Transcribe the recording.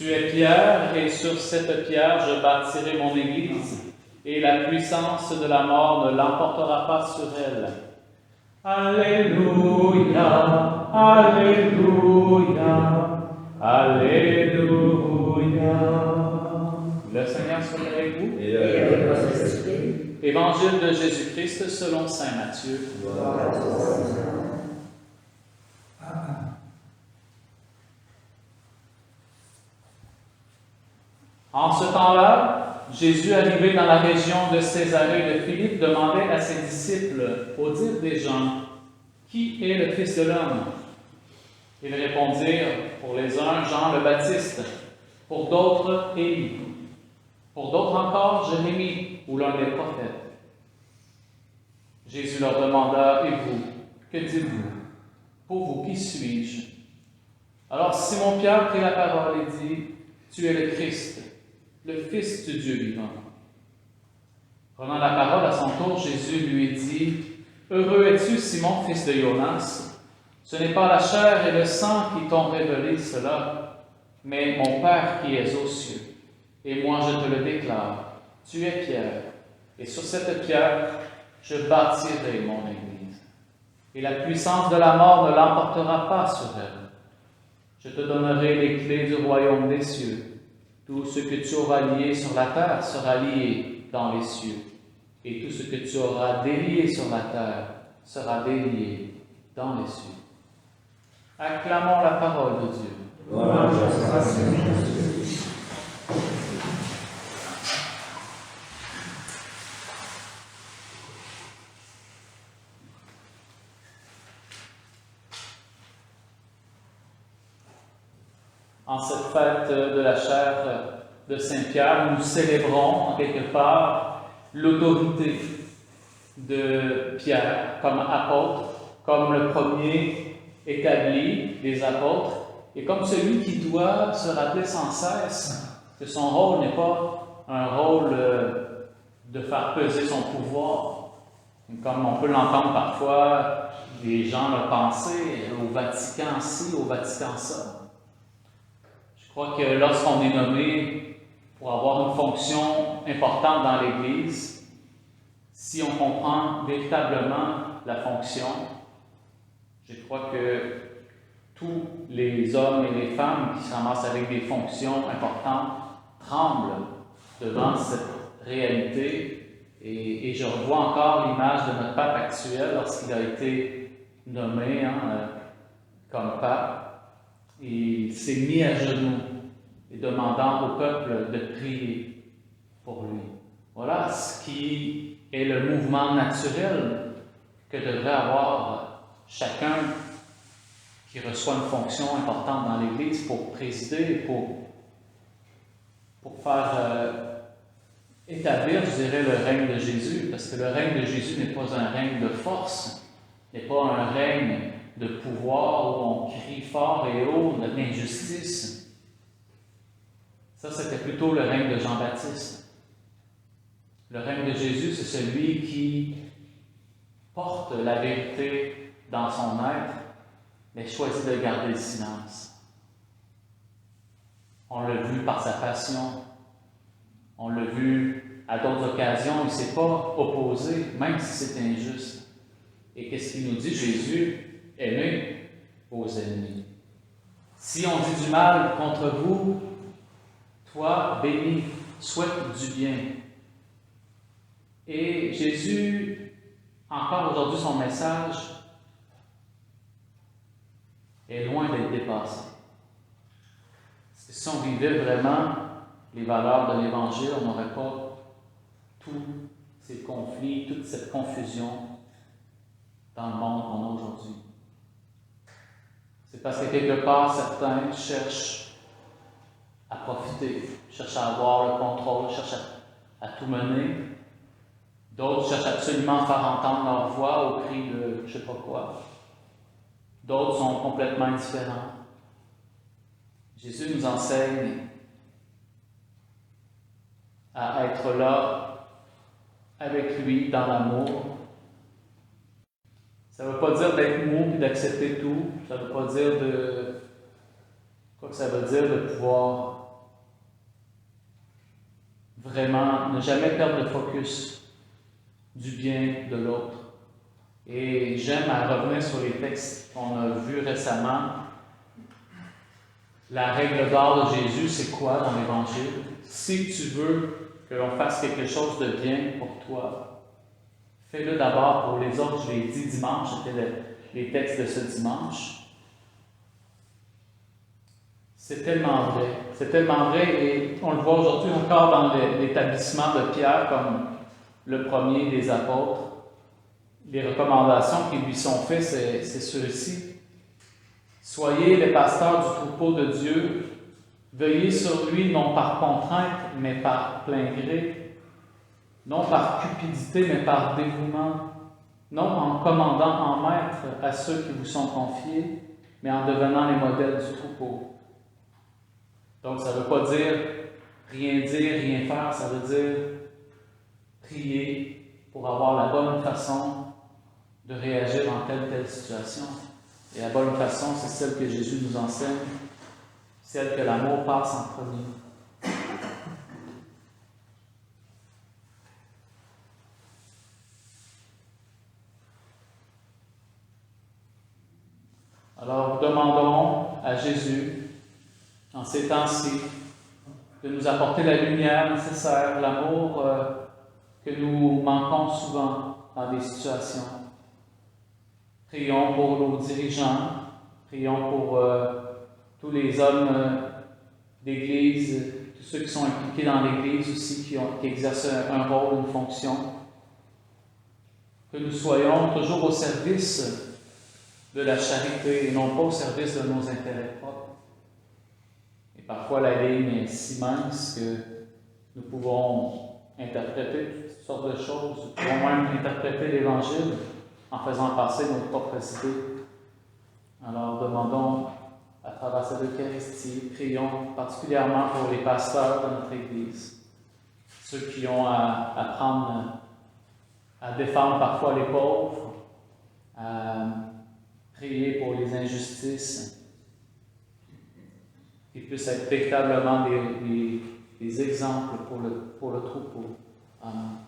Tu es pierre, et sur cette pierre je bâtirai mon Église, et la puissance de la mort ne l'emportera pas sur elle. Alléluia, Alléluia, Alléluia. Le Seigneur soit avec vous. Et avec votre esprit. Évangile de Jésus-Christ selon saint Matthieu. Gloire à toi, Seigneur. En ce temps-là, Jésus, arrivé dans la région de Césarée de Philippe, demandait à ses disciples, au dire des gens, « Qui est le Fils de l'homme » Ils répondirent, pour les uns, Jean le Baptiste, pour d'autres, Élie, pour d'autres encore, Jérémie ou l'un des prophètes. Jésus leur demanda, « Et vous, que dites-vous? Pour vous, qui suis-je » Alors Simon-Pierre prit la parole et dit, « Tu es le Christ, le Fils du Dieu vivant. » Prenant la parole à son tour, Jésus lui dit, « Heureux es-tu, Simon, fils de Jonas? Ce n'est pas la chair et le sang qui t'ont révélé cela, mais mon Père qui est aux cieux. Et moi je te le déclare, tu es pierre, et sur cette pierre je bâtirai mon Église. Et la puissance de la mort ne l'emportera pas sur elle. Je te donnerai les clés du royaume des cieux. Tout ce que tu auras lié sur la terre sera lié dans les cieux, et tout ce que tu auras délié sur la terre sera délié dans les cieux. » Acclamons la parole de Dieu. Gloire à toi, Seigneur. En cette fête de la chair de Saint-Pierre, nous célébrons en quelque part l'autorité de Pierre comme apôtre, comme le premier établi des apôtres, et comme celui qui doit se rappeler sans cesse que son rôle n'est pas un rôle de faire peser son pouvoir, comme on peut l'entendre parfois, les gens le penser au Vatican ci, au Vatican ça. Je crois que lorsqu'on est nommé pour avoir une fonction importante dans l'Église, si on comprend véritablement la fonction, je crois que tous les hommes et les femmes qui se ramassent avec des fonctions importantes tremblent devant cette réalité. Et je revois encore l'image de notre pape actuel lorsqu'il a été nommé comme pape. Il s'est mis à genoux et demandant au peuple de prier pour lui. Voilà ce qui est le mouvement naturel que devrait avoir chacun qui reçoit une fonction importante dans l'Église pour présider, pour faire établir, je dirais, le règne de Jésus, parce que le règne de Jésus n'est pas un règne de force, n'est pas un règne de pouvoir où on crie fort et haut de l'injustice. Ça, c'était plutôt le règne de Jean-Baptiste. Le règne de Jésus, c'est celui qui porte la vérité dans son être, mais choisit de garder le silence. On l'a vu par sa passion, on l'a vu à d'autres occasions, il ne s'est pas opposé, même si c'est injuste. Et qu'est-ce qu'il nous dit, Jésus? Aimez vos ennemis. Si on dit du mal contre vous, toi, bénis, souhaite du bien. Et Jésus, encore aujourd'hui, son message est loin d'être dépassé. Si on vivait vraiment les valeurs de l'Évangile, on n'aurait pas tous ces conflits, toute cette confusion dans le monde qu'on a aujourd'hui. C'est parce que quelque part, certains cherchent à profiter, cherchent à avoir le contrôle, cherchent à tout mener. D'autres cherchent absolument à faire entendre leur voix au cri de je ne sais pas quoi. D'autres sont complètement indifférents. Jésus nous enseigne à être là avec lui dans l'amour. Ça ne veut pas dire d'être mou et d'accepter tout. Ça ne veut pas dire de... Quoi que ça veut dire de pouvoir vraiment ne jamais perdre le focus du bien de l'autre. Et j'aime à revenir sur les textes qu'on a vus récemment. La règle d'or de Jésus, c'est quoi dans l'Évangile? Si tu veux que l'on fasse quelque chose de bien pour toi, fais-le d'abord pour les autres. Je l'ai dit dimanche, c'était les textes de ce dimanche. C'est tellement vrai et on le voit aujourd'hui encore dans l'établissement de Pierre comme le premier des apôtres. Les recommandations qui lui sont faites, c'est ceux-ci. Soyez les pasteurs du troupeau de Dieu, veillez sur lui non par contrainte, mais par plein gré, non par cupidité, mais par dévouement, non en commandant en maître à ceux qui vous sont confiés, mais en devenant les modèles du troupeau. Donc, ça ne veut pas dire, rien faire, ça veut dire prier pour avoir la bonne façon de réagir dans telle situation. Et la bonne façon, c'est celle que Jésus nous enseigne, celle que l'amour passe en premier. Alors, nous demandons à Jésus, en ces temps-ci, de nous apporter la lumière nécessaire, l'amour que nous manquons souvent dans des situations. Prions pour nos dirigeants, prions pour tous les hommes d'Église, tous ceux qui sont impliqués dans l'Église aussi, qui exercent un rôle, une fonction. Que nous soyons toujours au service de la charité et non pas au service de nos intérêts propres. Et parfois, la ligne est si mince que nous pouvons interpréter toutes sortes de choses. Nous pouvons même interpréter l'Évangile en faisant passer nos propres idées. Alors, demandons à travers cette Eucharistie, prions particulièrement pour les pasteurs de notre Église, ceux qui ont à apprendre à défendre parfois les pauvres, à prier pour les injustices, qui puissent être véritablement des exemples pour le troupeau. Amen.